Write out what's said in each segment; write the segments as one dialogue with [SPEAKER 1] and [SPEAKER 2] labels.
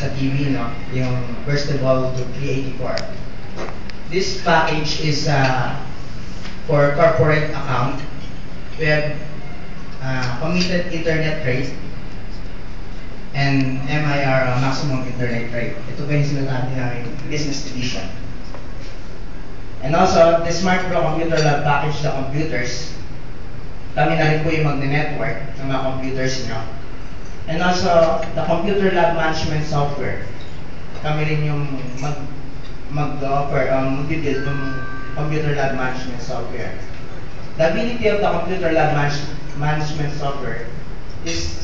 [SPEAKER 1] sa TV, no? Yung Burstable 384. This package is for corporate account. We have committed internet rate and MIR, maximum internet rate. Ito ba yung sinasabi namin business division. And also, the Smart Pro Computer Lab package the computers. Kami na rin po yung magne-network ng mga computers nyo. And also, the Computer Lab Management Software. Kami rin yung mag-offer, mag-build ng Computer Lab Management Software. The ability of the Computer Lab Management Software is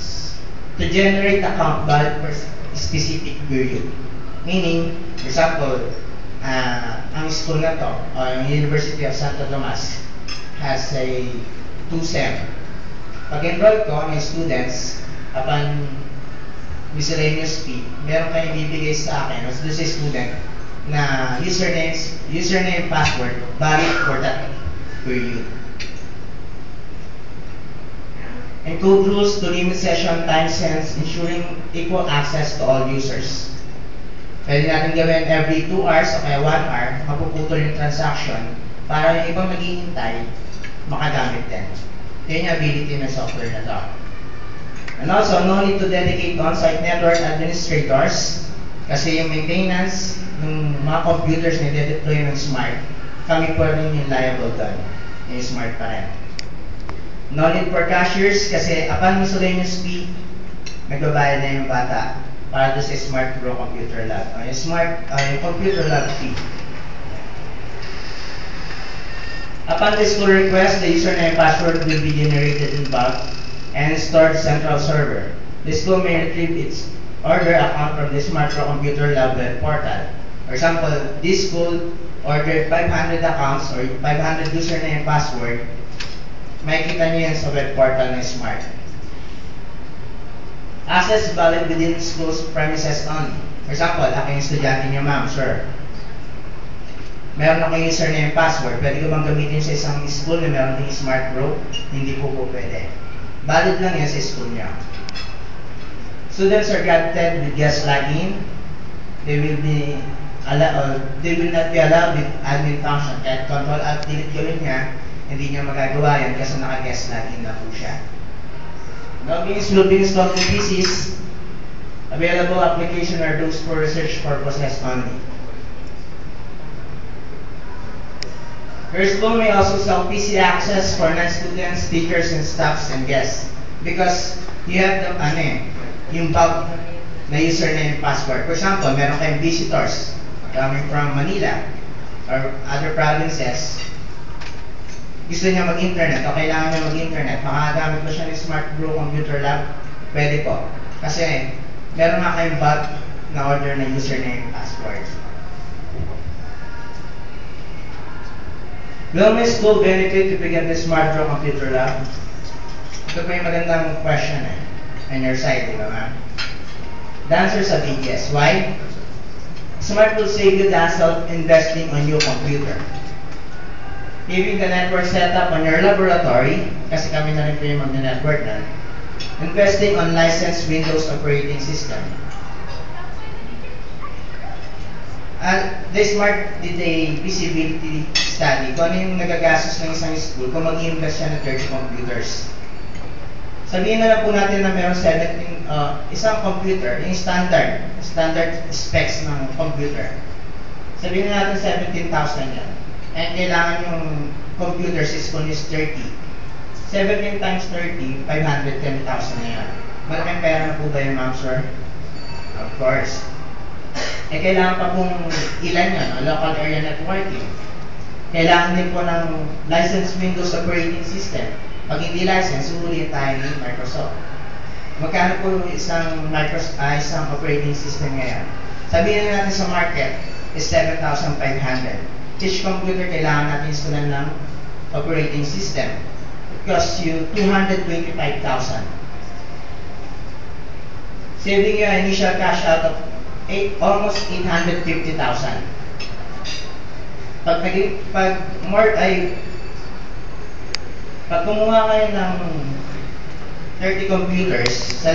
[SPEAKER 1] to generate account value for specific period. Meaning, for example, ang school na to, yung University of Santo Tomas, has a 2-SEM. Pag-enroll ko ng students, upon miscellaneous fee, meron kayo ibibigay sa akin, as doon sa student, na username, password, valid for that period. And code rules to limit session time sense, ensuring equal access to all users. Pwede natin gawin every 2 hours o kaya 1 hour, mapuputol yung transaction para yung ibang naghihintay, makagamit din. Yun yung ability ng software na to. And also, no need to dedicate on-site network administrators kasi yung maintenance ng mga computers na i-deploy ng Smart, kami po rin yung liable doon. Yung Smart pa rin. No need for cashiers kasi upon miscellaneous fee, nagbabayad na yung bata para doon sa Smart Pro Computer Lab. Yung Computer Lab fee. Upon the school request, the username and password will be generated in bulk and stored central server. The school may retrieve its order account from the Smart Pro Computer Lab web portal. For example, this school ordered 500 accounts or 500 username and password. Makikita niyo yan sa web portal ng Smart. Access valid within school's premises only. For example, ako yung estudyante niyo, ma'am, sir. Meron ako yung username and password. Pwede ko bang gamitin sa isang school na meron din Smart Pro? Hindi po pwede. Valid lang yan sa school niya. Students are granted with guest login. They will not be allowed with admin function. Kahit Control-Alt-Delete gawin niya, hindi niya magagawa yan kasi naka-guest login na po siya. Logins will be installed in PCs. Available application are those for research purposes only. Your school may also sell PC access for non-students, teachers, and staffs and guests because you have the yung bulk na username and password. For example, meron kayong visitors coming from Manila or other provinces. Gusto niya mag-internet o kailangan niya mag-internet, makagamit ba siya ng Smart Pro Computer Lab? Pwede po. Kasi meron nga kayong bulk na order na username and password. Will my school benefit to begin the Smart Pro Computer Lab? Ito pa yung magandang question on your side, di ba ma'am? The answer is a big yes. Why? Smart will save you the hassle investing on your computer. Giving the network setup on your laboratory, kasi kami na rin po yung mag-network na. Investing on licensed Windows operating system. The Smart did a feasibility study kung ano yung nagagastos ng isang school kung mag-invest siya ng 30 computers. Sabihin na lang po natin na meron 17, isang computer, yung standard specs ng computer. Sabihin na natin 17,000 yan. And kailangan yung computer system is 30. 17 times 30, 510,000 na yan. Malaking pera na po ba yun, ma'am, sir? Of course. Kailangan pa pong ilan yun, local area networking. Kailangan din po ng licensed Windows operating system. Pag hindi license, uhulihin tayo ni Microsoft. Magkano po isang operating system ngayon? Sabihin na natin sa market is 7,500. Each computer kailangan natin installan ng operating system. It costs you 225,000. Saving you an initial cash out of almost 850,000. Pag kumuha kayo ng 30 computers,